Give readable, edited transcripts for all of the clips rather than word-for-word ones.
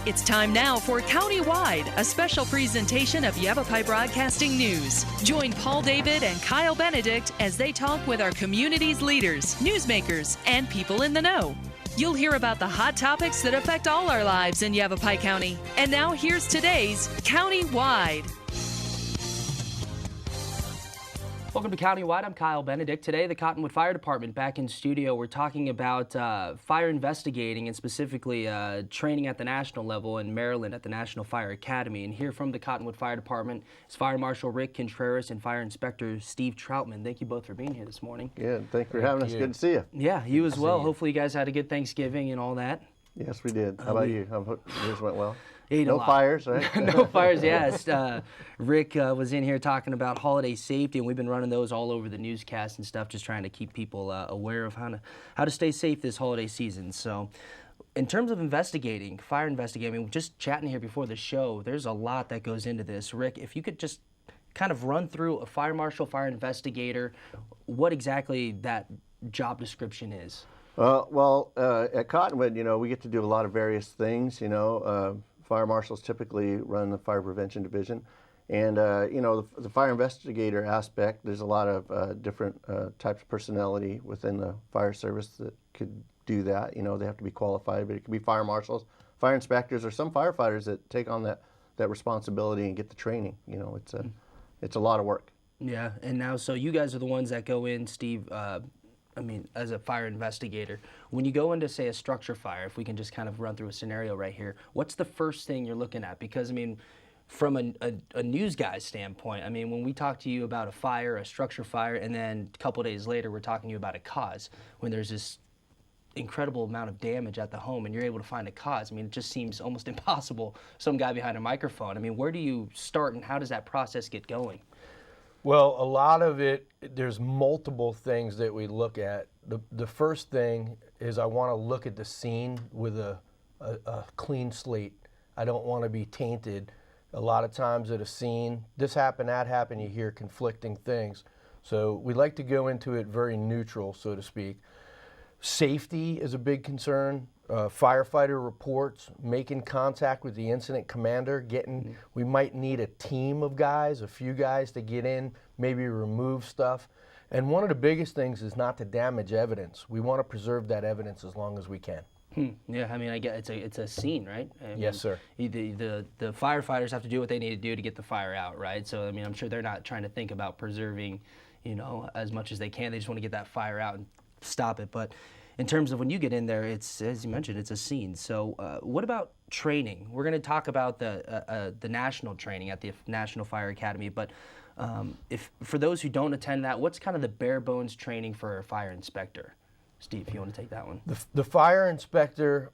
It's time now for Countywide, a special presentation of Yavapai Broadcasting News. Join Paul David and Kyle Benedict as they talk with our community's leaders, newsmakers, and people in the know. You'll hear about the hot topics that affect all our lives in Yavapai County. And now here's today's Countywide. Welcome to Countywide. I'm Kyle Benedict. Today, the Cottonwood Fire Department back in studio. We're talking about fire investigating and specifically training at the national level in Maryland at the National Fire Academy. And here from the Cottonwood Fire Department is Fire Marshal Rick Contreras and Fire Inspector Steve Troutman. Thank you both for being here this morning. Yeah, thank you for having us. Good to see you. Yeah, you as well. Hopefully you guys had a good Thanksgiving and all that. Yes, we did. How about you? I hope yours went well. No fires, right? No fires, yes. Rick was in here talking about holiday safety, and we've been running those all over the newscast and stuff, just trying to keep people aware of how to stay safe this holiday season. So in terms of fire investigating, just chatting here before the show, there's a lot that goes into this. Rick, if you could just kind of run through a fire marshal, fire investigator, what exactly that job description is. At Cottonwood, we get to do a lot of various things, Fire marshals typically run the fire prevention division. And, the fire investigator aspect, there's a lot of different types of personality within the fire service that could do that. They have to be qualified, but it could be fire marshals, fire inspectors, or some firefighters that take on that responsibility and get the training. It's a lot of work. Yeah, and now, so you guys are the ones that go in, Steve, as a fire investigator, when you go into, say, a structure fire, if we can just kind of run through a scenario right here, what's the first thing you're looking at? Because, from a news guy's standpoint, when we talk to you about a fire, a structure fire, and then a couple days later we're talking to you about a cause, when there's this incredible amount of damage at the home and you're able to find a cause, it just seems almost impossible, some guy behind a microphone. Where do you start and how does that process get going? Well, a lot of it, there's multiple things that we look at. The first thing is I want to look at the scene with a clean slate. I don't want to be tainted. A lot of times at a scene, this happened, that happened, you hear conflicting things. So we like to go into it very neutral, so to speak. Safety is a big concern. Firefighter reports, making contact with the incident commander, we might need a team of guys, a few guys to get in, maybe remove stuff. And one of the biggest things is not to damage evidence. We want to preserve that evidence as long as we can. Yeah, I get it's a scene, right? Yes, sir. The firefighters have to do what they need to do to get the fire out, right? So I'm sure they're not trying to think about preserving, as much as they can. They just want to get that fire out and stop it. But in terms of when you get in there, it's, as you mentioned, it's a scene. So what about training? We're going to talk about the national training at the National Fire Academy, but if for those who don't attend that, what's kind of the bare bones training for a fire inspector? Steve, if you want to take that one. The fire inspector,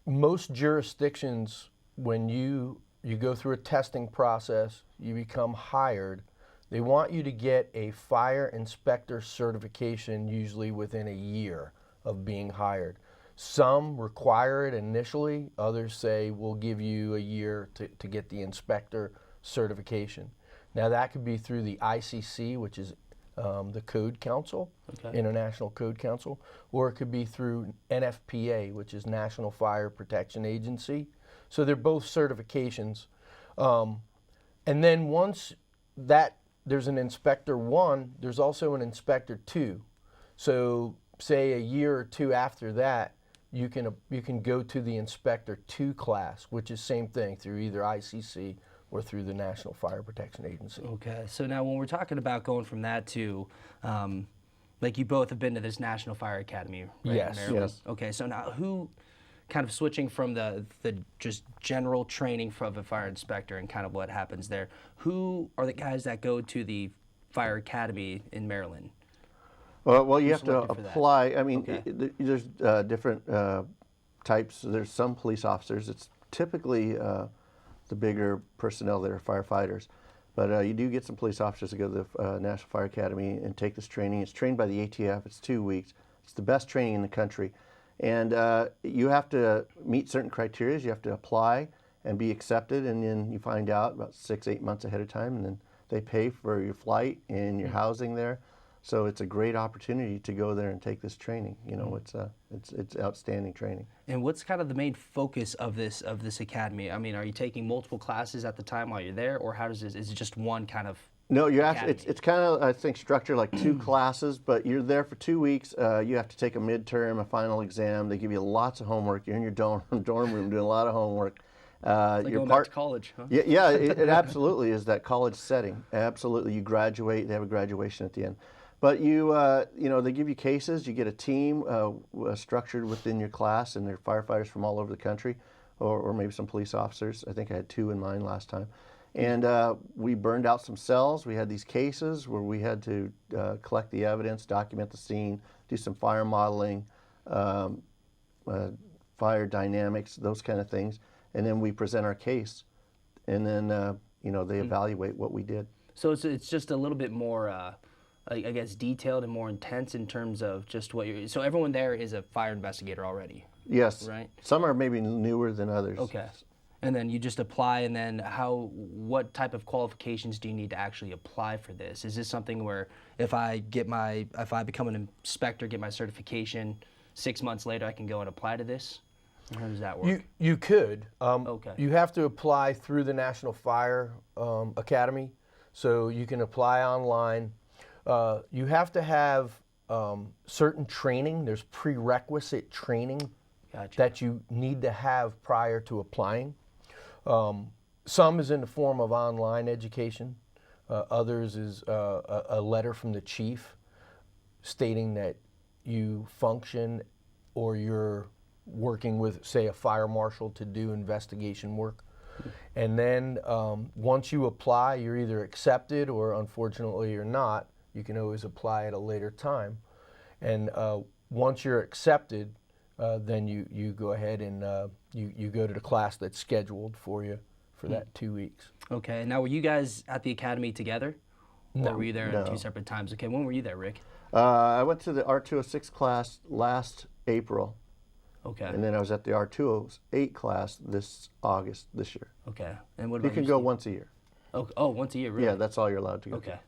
most jurisdictions, when you go through a testing process, you become hired, they want you to get a fire inspector certification usually within a year of being hired. Some require it initially, others say we'll give you a year to get the inspector certification. Now that could be through the ICC, which is the Code Council, okay. International Code Council, or it could be through NFPA, which is National Fire Protection Agency. So they're both certifications. And then once there's an Inspector 1, there's also an Inspector 2. So say a year or two after that, you can go to the Inspector 2 class, which is same thing through either ICC or through the National Fire Protection Agency. Okay, so now when we're talking about going from that to, like you both have been to this National Fire Academy, right? Yes. Yes. Okay, so now who, kind of switching from the just general training of a fire inspector and kind of what happens there, who are the guys that go to the Fire Academy in Maryland? Well, you have to apply. Okay. There's different types. There's some police officers. It's typically the bigger personnel that are firefighters. But you do get some police officers to go to the National Fire Academy and take this training. It's trained by the ATF. It's 2 weeks. It's the best training in the country. And you have to meet certain criteria. You have to apply and be accepted, and then you find out about 6-8 months ahead of time, and then they pay for your flight and your housing there. So it's a great opportunity to go there and take this training. You know, it's outstanding training. And what's kind of the main focus of this academy? I mean, are you taking multiple classes at the time while you're there, or how does this? Is it just one kind of? No, you're academy? actually. It's kind of, I think, structured like 2 classes, but you're there for 2 weeks. You have to take a midterm, a final exam. They give you lots of homework. You're in your dorm room doing a lot of homework. Like you're going back to college, huh? Yeah, it absolutely is that college setting. Absolutely, you graduate. They have a graduation at the end. But you know, they give you cases. You get a team structured within your class, and they're firefighters from all over the country, or maybe some police officers. I think I had 2 in mine last time. And we burned out some cells. We had these cases where we had to collect the evidence, document the scene, do some fire modeling, fire dynamics, those kind of things. And then we present our case, and then you know, they evaluate what we did. So it's just a little bit more, I guess, detailed and more intense in terms of just what you're. So everyone there is a fire investigator already. Yes. Right. Some are maybe newer than others. Okay. And then you just apply, and then what type of qualifications do you need to actually apply for this? Is this something where if I become an inspector, get my certification, 6 months later I can go and apply to this? Or how does that work? You could. Okay. You have to apply through the National Fire Academy, so you can apply online. You have to have certain training. There's prerequisite training that you need to have prior to applying. Some is in the form of online education. Others is a letter from the chief stating that you function or you're working with, say, a fire marshal to do investigation work. And then once you apply, you're either accepted or, unfortunately, you're not. You can always apply at a later time. And once you're accepted, then you go ahead and you go to the class that's scheduled for you for that 2 weeks. Okay. Now, were you guys at the academy together? No. Or were you there at 2 separate times? Okay. When were you there, Rick? I went to the R206 class last April. Okay. And then I was at the R208 class this August this year. Okay. And what You about can go once a year. Oh, once a year, really? Yeah, that's all you're allowed to go. Okay.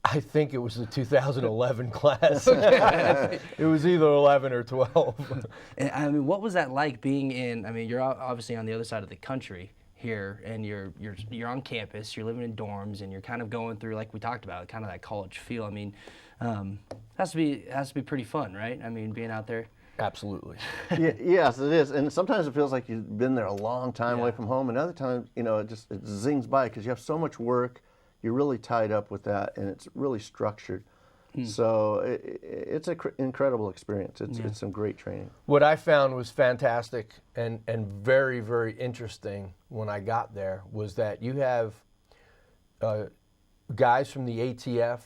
I think it was the 2011 class. It was either 11 or 12. And, I mean, what was that like being in? I mean, you're obviously on the other side of the country here, and you're on campus. You're living in dorms, and you're kind of going through, like we talked about, kind of that college feel. I mean, has to be pretty fun, right? I mean, being out there. Absolutely. Yes, it is. And sometimes it feels like you've been there a long time away from home, and other times, you know, it zings by because you have so much work. You're really tied up with that, and it's really structured. So it's an incredible experience. It's some great training. What I found was fantastic and very, very interesting when I got there was that you have guys from the ATF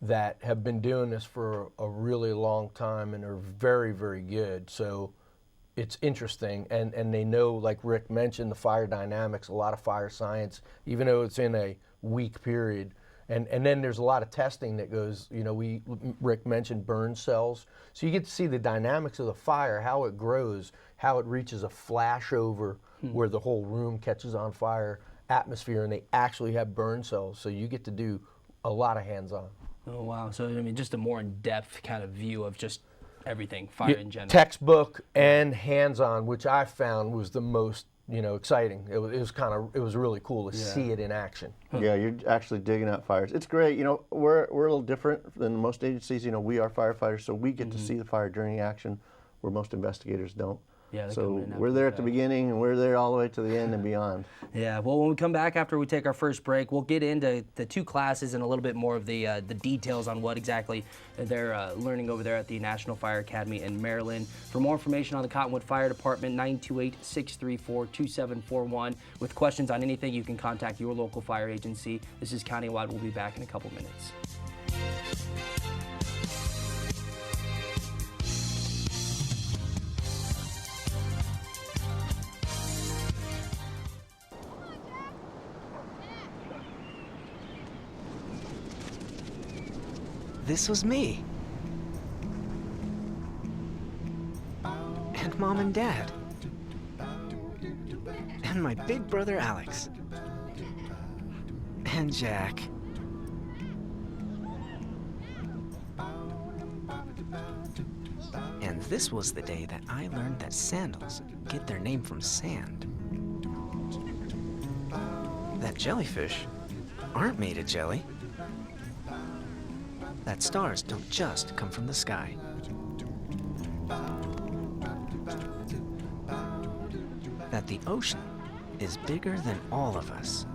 that have been doing this for a really long time and are very, very good. So it's interesting, and they know, like Rick mentioned, the fire dynamics, a lot of fire science, even though it's in a week period. And then there's a lot of testing that goes, you know, Rick mentioned burn cells. So you get to see the dynamics of the fire, how it grows, how it reaches a flash over where the whole room catches on fire, atmosphere, and they actually have burn cells. So you get to do a lot of hands-on. Oh, wow. So, I mean, just a more in-depth kind of view of just everything, fire in general. Textbook and hands-on, which I found was the most, you know, exciting. It was really cool to see it in action. Yeah, you're actually digging out fires. It's great. You know, we're a little different than most agencies. You know, we are firefighters, so we get to see the fire during action, where most investigators don't. Yeah, so we're there at the beginning, and we're there all the way to the end and beyond. Yeah, well, when we come back after we take our first break, we'll get into the 2 classes and a little bit more of the details on what exactly they're learning over there at the National Fire Academy in Maryland. For more information on the Cottonwood Fire Department, 928-634-2741. With questions on anything, you can contact your local fire agency. This is Countywide. We'll be back in a couple minutes. This was me. And Mom and Dad. And my big brother Alex. And Jack. And this was the day that I learned that sandals get their name from sand. That jellyfish aren't made of jelly. That stars don't just come from the sky. That the ocean is bigger than all of us.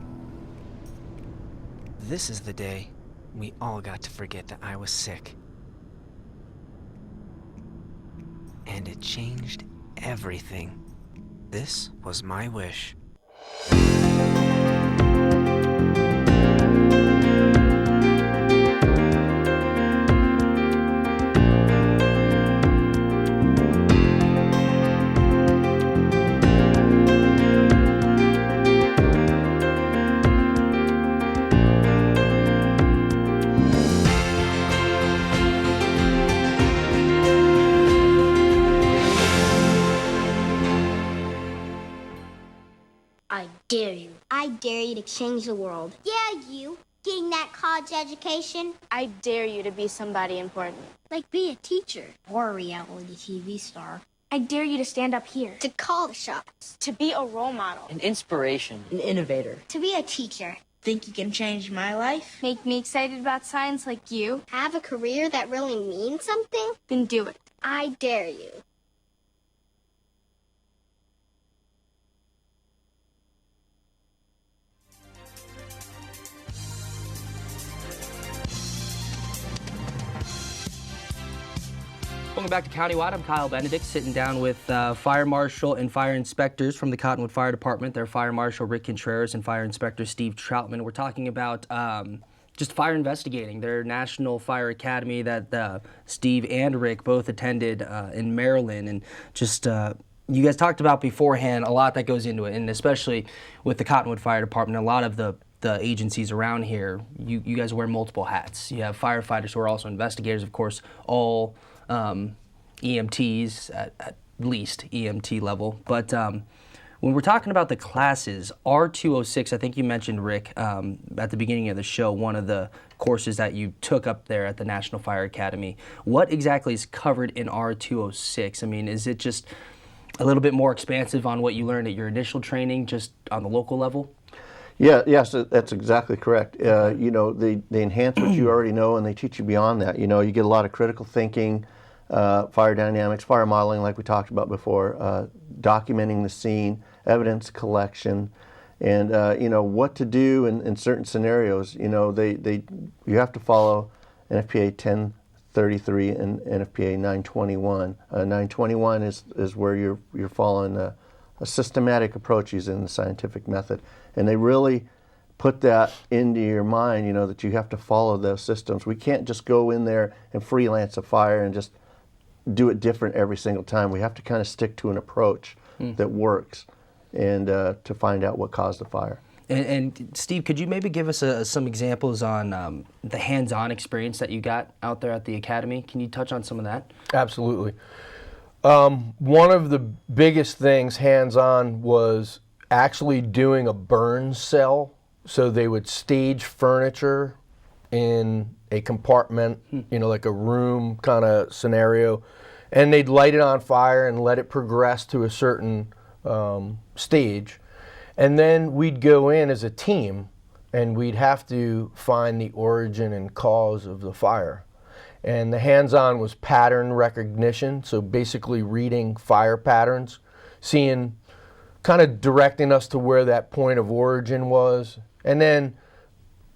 This is the day we all got to forget that I was sick. And it changed everything. This was my wish. I dare you. I dare you to change the world. Yeah, you. Getting that college education. I dare you to be somebody important. Like be a teacher. Or a reality TV star. I dare you to stand up here. To call the shots. To be a role model. An inspiration. An innovator. To be a teacher. Think you can change my life? Make me excited about science like you. Have a career that really means something? Then do it. I dare you. Welcome back to Countywide. I'm Kyle Benedict, sitting down with Fire Marshal and Fire Inspectors from the Cottonwood Fire Department. They're Fire Marshal Rick Contreras and Fire Inspector Steve Troutman. We're talking about just fire investigating, their National Fire Academy that Steve and Rick both attended in Maryland. And just, you guys talked about beforehand a lot that goes into it, and especially with the Cottonwood Fire Department, a lot of the agencies around here, you guys wear multiple hats. You have firefighters who are also investigators, of course, all EMTs at least EMT level. But when we're talking about the classes, R206, I think you mentioned, Rick, at the beginning of the show, one of the courses that you took up there at the National Fire Academy. What exactly is covered in R206? I mean, is it just a little bit more expansive on what you learned at your initial training, just on the local level? Yeah, yes, that's exactly correct. You know, they enhance what you already know, and they teach you beyond that. You know, you get a lot of critical thinking, fire dynamics, fire modeling, like we talked about before, documenting the scene, evidence collection, and you know what to do in certain scenarios. You know, you have to follow NFPA 1033 and NFPA 921. 921 is where you're following a systematic approach using the scientific method, and they really put that into your mind. You know that you have to follow those systems. We can't just go in there and freelance a fire and just do it different every single time. We have to kind of stick to an approach that works, and to find out what caused the fire. And Steve, could you maybe give us some examples on the hands-on experience that you got out there at the academy? Can you touch on some of that? Absolutely. One of the biggest things hands-on was actually doing a burn cell. So they would stage furniture in a compartment, you know, like a room kind of scenario, and they'd light it on fire and let it progress to a certain stage. And then we'd go in as a team and we'd have to find the origin and cause of the fire. And the hands-on was pattern recognition, so basically reading fire patterns, seeing, kind of directing us to where that point of origin was, and then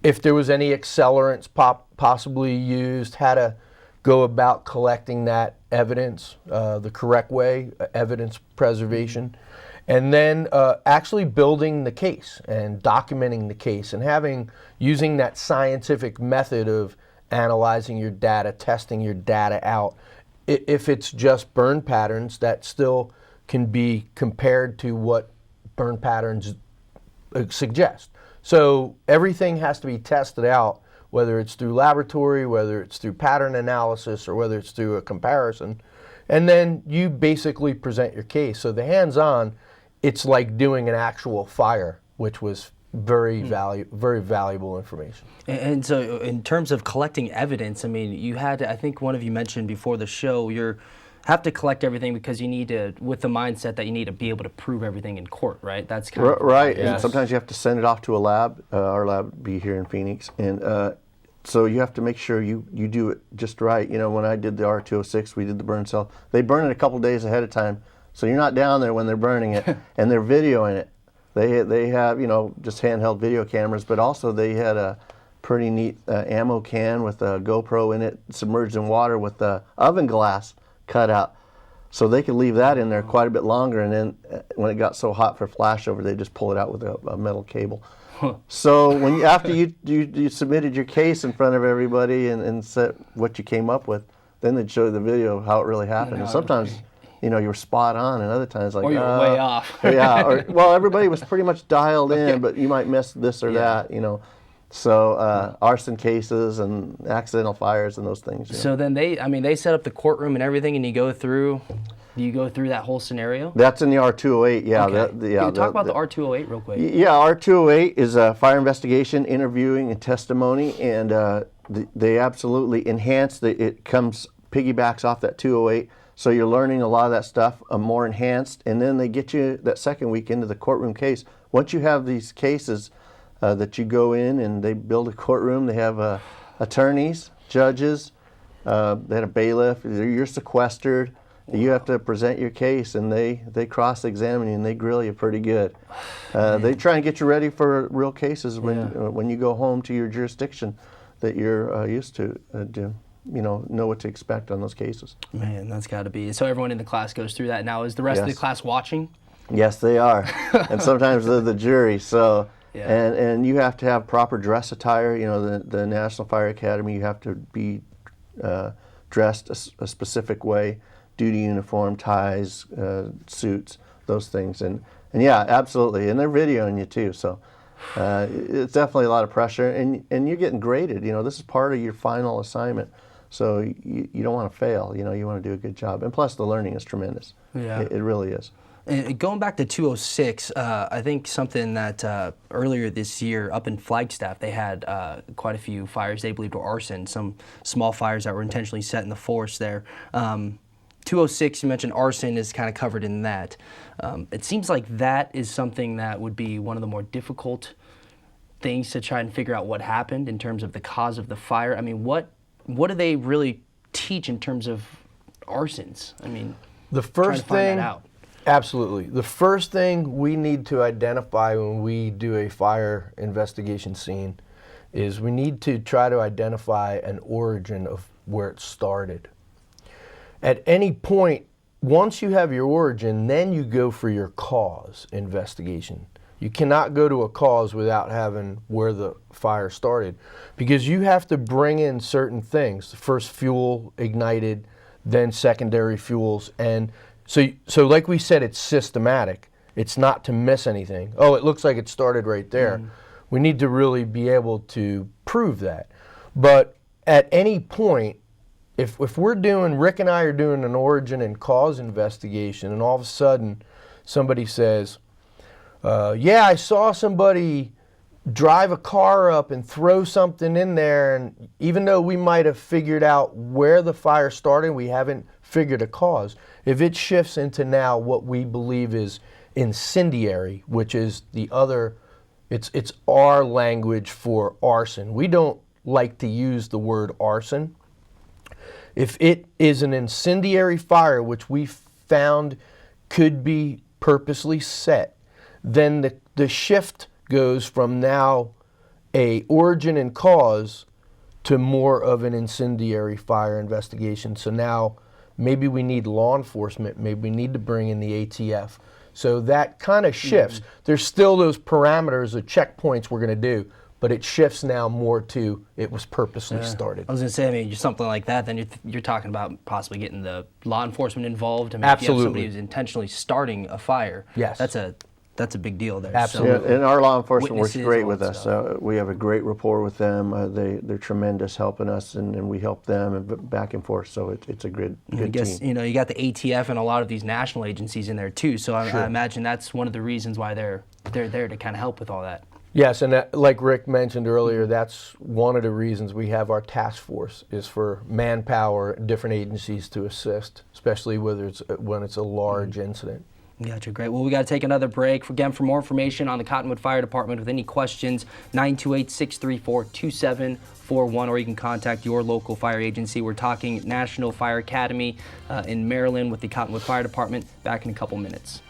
if there was any accelerants possibly used, how to go about collecting that evidence the correct way, evidence preservation, and then actually building the case and documenting the case and using that scientific method of analyzing your data, testing your data out. If it's just burn patterns, that still can be compared to what burn patterns suggest. So everything has to be tested out, whether it's through laboratory, whether it's through pattern analysis, or whether it's through a comparison. And then you basically present your case. So the hands-on, it's like doing an actual fire, which was very valuable information. And so, in terms of collecting evidence, I mean, you had to, I think one of you mentioned before the show, you have to collect everything because you need to, with the mindset that you need to be able to prove everything in court, right? That's kind of right. Yes. And sometimes you have to send it off to a lab. Our lab would be here in Phoenix, and so you have to make sure you do it just right. You know, when I did the R206, we did the burn cell. They burn it a couple days ahead of time, so you're not down there when they're burning it, and they're videoing it. They have, you know, just handheld video cameras, but also they had a pretty neat ammo can with a GoPro in it, submerged in water with the oven glass cut out. So they could leave that in there quite a bit longer, and then when it got so hot for flashover, they just pull it out with a metal cable. So when after you submitted your case in front of everybody and said what you came up with, then they'd show you the video of how it really happened. And sometimes, you know, you were spot on, and other times like, or you were way off. Yeah, or, well, everybody was pretty much dialed in, but you might miss this or that, you know. So arson cases and accidental fires and those things. So then they set up the courtroom and everything, and you go through that whole scenario? That's in the R208, yeah. Okay. Can you talk about the R208 real quick? Yeah, R208 is a fire investigation, interviewing, and testimony, and they absolutely enhance it piggybacks off that 208. So you're learning a lot of that stuff more enhanced, and then they get you that second week into the courtroom case. Once you have these cases that you go in and they build a courtroom, they have attorneys, judges, they had a bailiff, you're sequestered, you have to present your case, and they cross-examine you and they grill you pretty good. They try and get you ready for real cases when you go home to your jurisdiction that you're used to do. You know what to expect on those cases. Man, that's got to be. So everyone in the class goes through that. Now, is the rest of the class watching? Yes, they are. And sometimes they're the jury. So, and you have to have proper dress attire. You know, the National Fire Academy, you have to be dressed a specific way, duty uniform, ties, suits, those things. And yeah, absolutely. And they're videoing you too. So it's definitely a lot of pressure. And you're getting graded. You know, this is part of your final assignment. So you don't want to fail, you know, you want to do a good job. And plus the learning is tremendous. Yeah. It really is. And going back to 206, I think something that earlier this year up in Flagstaff, they had quite a few fires they believed were arson, some small fires that were intentionally set in the forest there. 206, you mentioned arson is kind of covered in that. It seems like that is something that would be one of the more difficult things to try and figure out what happened in terms of the cause of the fire. I mean, what do they really teach in terms of arsons? I mean, the first thing, absolutely. The first thing we need to identify when we do a fire investigation scene is we need to try to identify an origin of where it started. At any point, once you have your origin, then you go for your cause investigation. You cannot go to a cause without having where the fire started, because you have to bring in certain things. The first fuel ignited, then secondary fuels. And so like we said, it's systematic. It's not to miss anything. Oh, it looks like it started right there. We need to really be able to prove that. But at any point, if Rick and I are doing an origin and cause investigation, and all of a sudden somebody says, yeah, I saw somebody drive a car up and throw something in there, and even though we might have figured out where the fire started, we haven't figured a cause. If it shifts into now what we believe is incendiary, which is the other, it's our language for arson. We don't like to use the word arson. If it is an incendiary fire, which we found could be purposely set, then the shift goes from now a origin and cause to more of an incendiary fire investigation. So now maybe we need law enforcement, maybe we need to bring in the ATF. So that kind of shifts. There's still those parameters of checkpoints we're going to do, but it shifts now more to it was purposely started. I was going to say, I mean, something like that, then you're talking about possibly getting the law enforcement involved. I mean, absolutely. If you have somebody who's intentionally starting a fire, yes, that's a big deal there. Absolutely. Yeah, and our law enforcement works great with us. We have a great rapport with them. They're tremendous helping us, and we help them and back and forth. So it's a good I guess, team. You know, you got the ATF and a lot of these national agencies in there too. So I imagine that's one of the reasons why they're there to kind of help with all that. Yes, and like Rick mentioned earlier, that's one of the reasons we have our task force, is for manpower, different agencies to assist, especially when it's a large incident. Gotcha, great. Well, we got to take another break. Again, for more information on the Cottonwood Fire Department with any questions, 928-634-2741, or you can contact your local fire agency. We're talking National Fire Academy in Maryland with the Cottonwood Fire Department. Back in a couple minutes.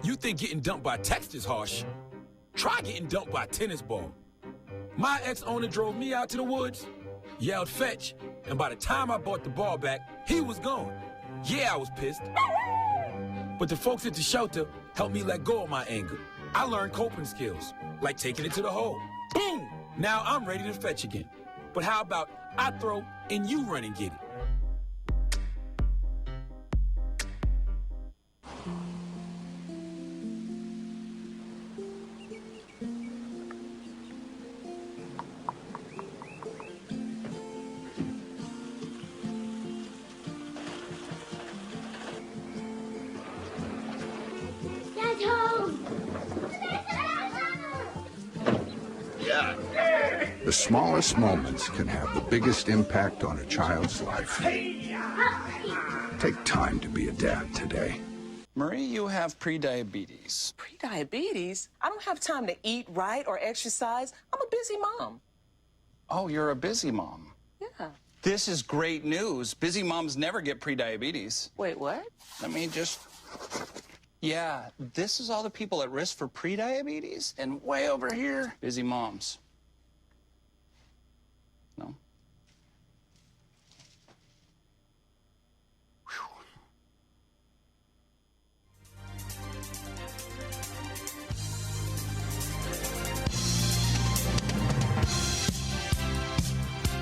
You think getting dumped by text is harsh? Try getting dumped by a tennis ball. My ex-owner drove me out to the woods, yelled fetch, and by the time I bought the ball back, he was gone. Yeah, I was pissed. But the folks at the shelter helped me let go of my anger. I learned coping skills, like taking it to the hole. Boom! Now I'm ready to fetch again. But how about I throw and you run and get it? The smallest moments can have the biggest impact on a child's life. Take time to be a dad today. Marie, you have prediabetes. Prediabetes? I don't have time to eat right or exercise. I'm a busy mom. Oh, you're a busy mom. Yeah. This is great news. Busy moms never get prediabetes. Wait, what? Let me just... Yeah, this is all the people at risk for prediabetes, and way over here, busy moms. No?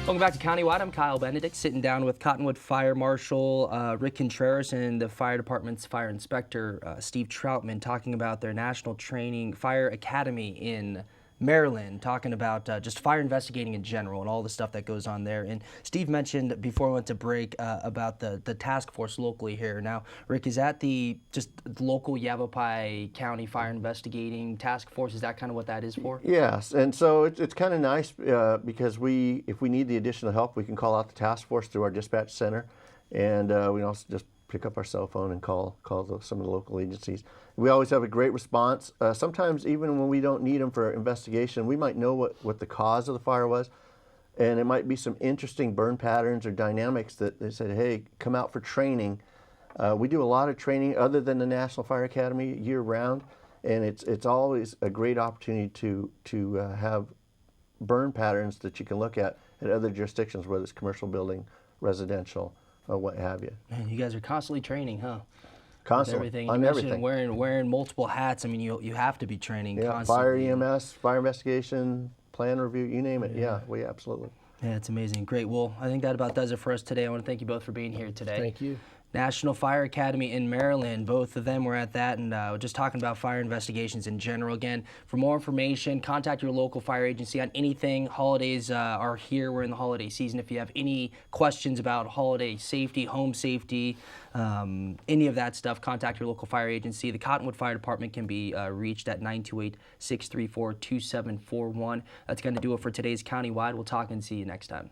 Welcome back to Countywide. I'm Kyle Benedict, sitting down with Cottonwood Fire Marshal Rick Contreras and the fire department's fire inspector Steve Troutman, talking about their national training fire academy in Maryland, talking about just fire investigating in general and all the stuff that goes on there. And Steve mentioned before we went to break about the task force locally here. Now, Rick, is that the local Yavapai County Fire Investigating Task Force? Is that kind of what that is for? Yes, and so it's kind of nice because if we need the additional help, we can call out the task force through our dispatch center, and we can also just pick up our cell phone and call some of the local agencies. We always have a great response. Sometimes even when we don't need them for investigation, we might know what the cause of the fire was, and it might be some interesting burn patterns or dynamics that they said, hey, come out for training. We do a lot of training other than the National Fire Academy year-round, and it's always a great opportunity to have burn patterns that you can look at other jurisdictions, whether it's commercial building, residential, or what have you. Man, you guys are constantly training, huh? Constantly, everything. on you everything. Wearing multiple hats. I mean, you have to be training constantly. Fire EMS, fire investigation, plan review, you name it. Yeah, we absolutely. Yeah, it's amazing. Great. Well, I think that about does it for us today. I want to thank you both for being here today. Thank you. National Fire Academy in Maryland. Both of them were at that, and just talking about fire investigations in general. Again, for more information, contact your local fire agency on anything. Holidays are here. We're in the holiday season. If you have any questions about holiday safety, home safety, any of that stuff, contact your local fire agency. The Cottonwood Fire Department can be reached at 928-634-2741. That's going to do it for today's Countywide. We'll talk and see you next time.